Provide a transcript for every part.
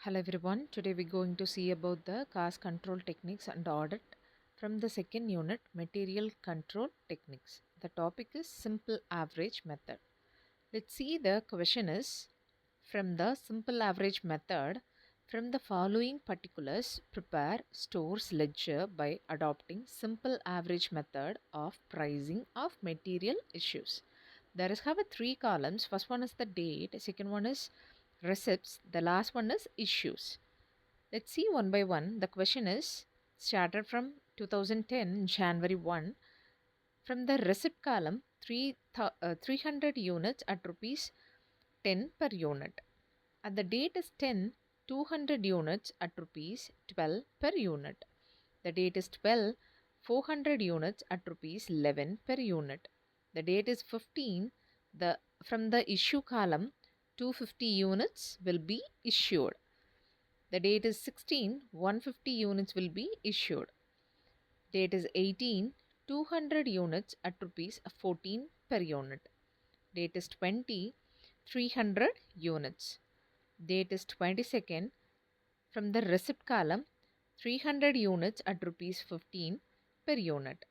Hello everyone, today we're going to see about the cost control techniques and audit from the second unit, material control techniques. The topic is simple average method. Let's see, the question is, from the simple average method, from the following particulars prepare store's ledger by adopting simple average method of pricing of material issues. There is have a three columns. First one is the date, second one is receipts, the last one is issues. Let's see one by one. The question is started from 2010 January 1. From the receipt column, 300 units at rupees 10 per unit. At the date is 10, 200 units at rupees 12 per unit. The date is 12, 400 units at rupees 11 per unit. The date is 15, from the issue column, 250 units will be issued. The date is 16, 150 units will be issued. Date is 18, 200 units at rupees 14 per unit. Date is 20, 300 units. Date is 22nd, from the receipt column, 300 units at rupees 15 per unit.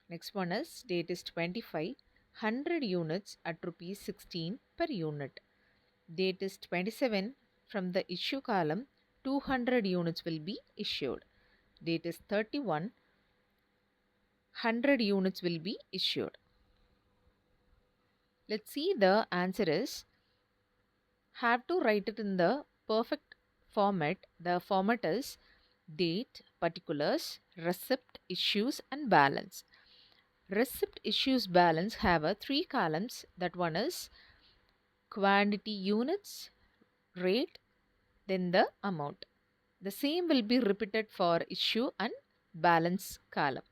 Next one is date is 25, 100 units at rupees 16 per unit. Date is 27, from the issue column, 200 units will be issued. Date is 31, 100 units will be issued. Let's see, the answer is, have to write it in the perfect format. The format is date, particulars, receipt, issues and balance. Receipt, issues, balance have a three columns. That one is quantity units, rate, then the amount. The same will be repeated for issue and balance column.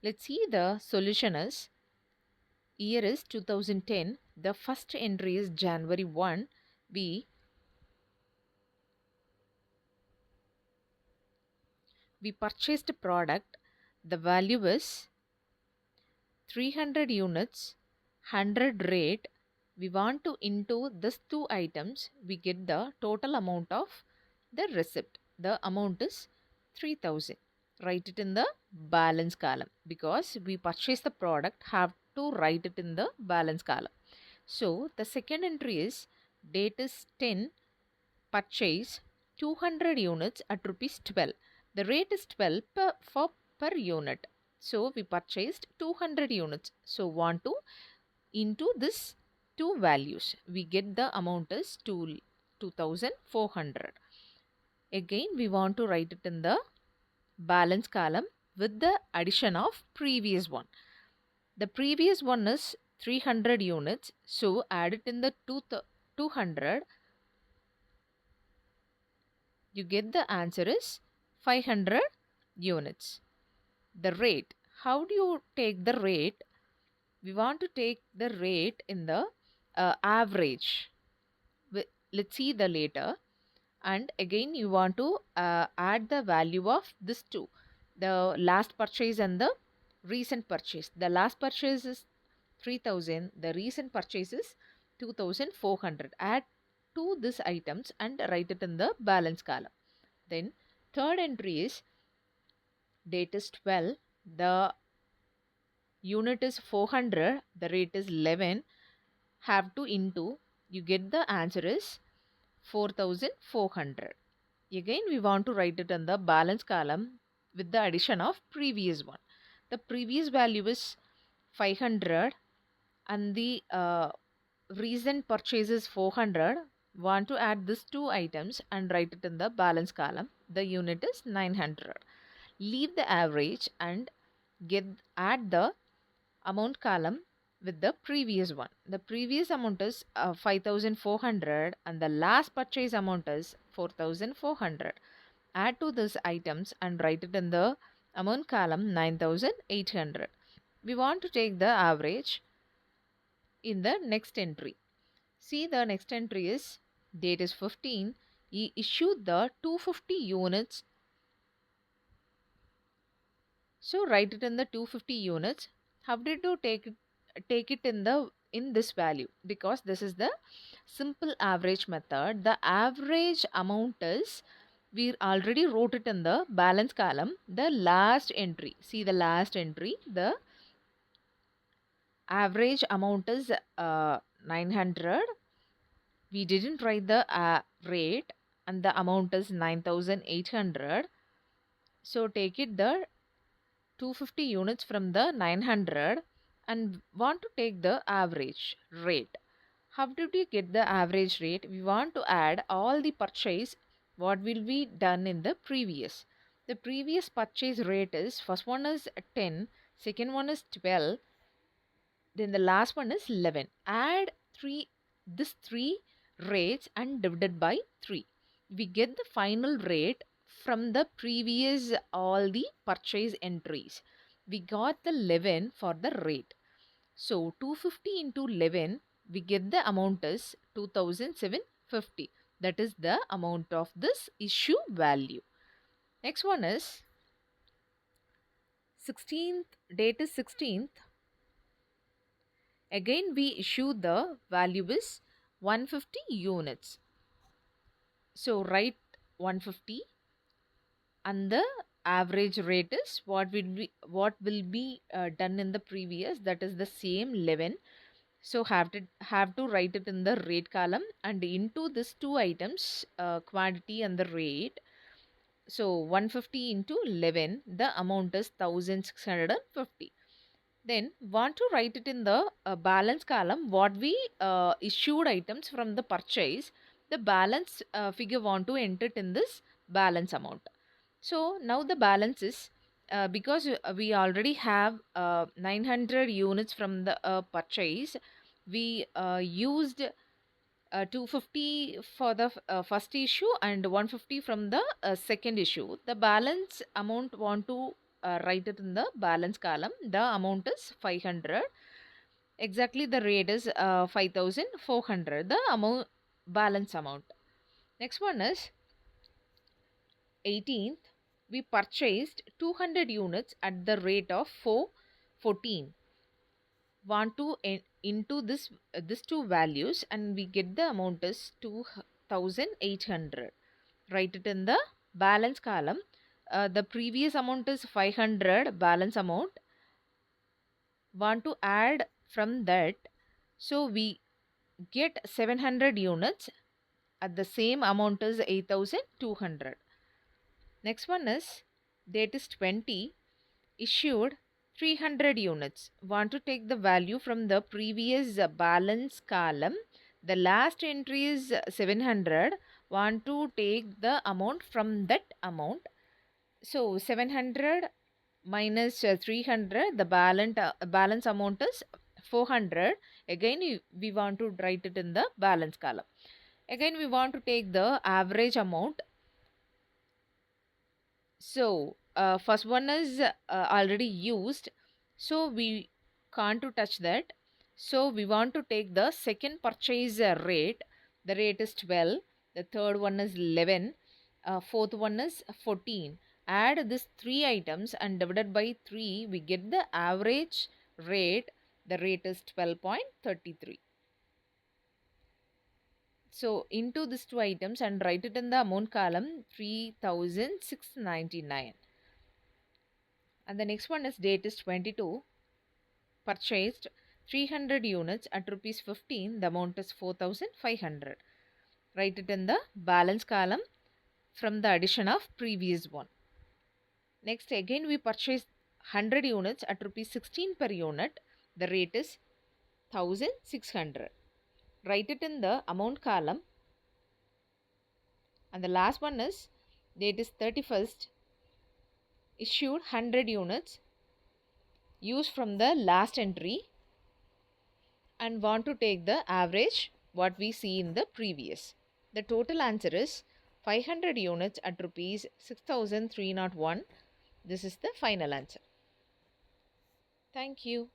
Let's see, the solution is, year is 2010, the first entry is January 1. We purchased a product, the value is 300 units, 100 rate. We want to into these two items, we get the total amount of the receipt. The amount is 3000. Write it in the balance column, because we purchase the product, have to write it in the balance column. So the second entry is date is 10, purchase 200 units at rupees 12. The rate is 12 per unit. So we purchased 200 units. So want to into this two values, we get the amount is 2400. Again we want to write it in the balance column with the addition of previous one. The previous one is 300 units, so add it in the 200. You get the answer is 500 units. The rate, how do you take the rate? We want to take the rate in the average. Let's see the later. And again you want to add the value of this two, the last purchase and the recent purchase. The last purchase is 3000, the recent purchase is 2400. Add to these items and write it in the balance column. Then third entry is date is 12, the unit is 400, the rate is 11, have to into, you get the answer is 4400. Again we want to write it in the balance column with the addition of previous one. The previous value is 500 and the recent purchase is 400. Want to add these two items and write it in the balance column. The unit is 900. Leave the average and add the amount column with the previous one. The previous amount is 5400 and the last purchase amount is 4400. Add to these items and write it in the amount column 9800. We want to take the average in the next entry. See, the next entry is date is 15. He issued the 250 units. So write it in the 250 units. How did you take it in the in this value because this is the simple average method. The average amount is, we already wrote it in the balance column, the last entry. See the last entry, the average amount is 900. We didn't write the rate and the amount is 9800. So take it the 250 units from the 900 and want to take the average rate. How did we get the average rate? We want to add all the purchase what will be done in the previous. The previous purchase rate is, first one is 10, second one is 12, then the last one is 11. Add three rates and divided by 3. We get the final rate from the previous all the purchase entries. We got the 11 for the rate. So 250 into 11, we get the amount is 2750. That is the amount of this issue value. Next one is 16th, date is 16th. Again we issue the value is 150 units. So write 150 and the average rate is what will be done in the previous, that is the same 11. So have to write it in the rate column and into this two items, quantity and the rate. So 150 into 11, the amount is 1650. Then want to write it in the balance column what we issued items from the purchase. The balance figure want to enter it in this balance amount. So now the balance is, because we already have 900 units from the purchase, we used 250 for the first issue and 150 from the second issue. The balance amount want to write it in the balance column. The amount is 500. Exactly the rate is 5400. The amount, balance amount. Next one is 18th. We purchased 200 units at the rate of 414. Want to into this two values and we get the amount is 2800. Write it in the balance column. The previous amount is 500 balance amount. Want to add from that, so we get 700 units at the same amount is 8200. Next one is date is 20, issued 300 units. Want to take the value from the previous balance column. The last entry is 700. Want to take the amount from that amount. So 700 minus 300, the balance amount is 400. Again we want to write it in the balance column. Again we want to take the average amount. So first one is already used, so we can't to touch that. So we want to take the second purchase rate. The rate is 12. The third one is 11. Fourth one is 14. Add these three items and divided by 3, we get the average rate. The rate is 12.33. So into these two items and write it in the amount column, 3699. And the next one is date is 22. Purchased 300 units at rupees 15. The amount is 4500. Write it in the balance column from the addition of previous one. Next again we purchased 100 units at rupees 16 per unit. The rate is 1600. Write it in the amount column. And the last one is date is 31st. Issued 100 units. Use from the last entry and want to take the average what we see in the previous. The total answer is 500 units at rupees 6301. This is the final answer. Thank you.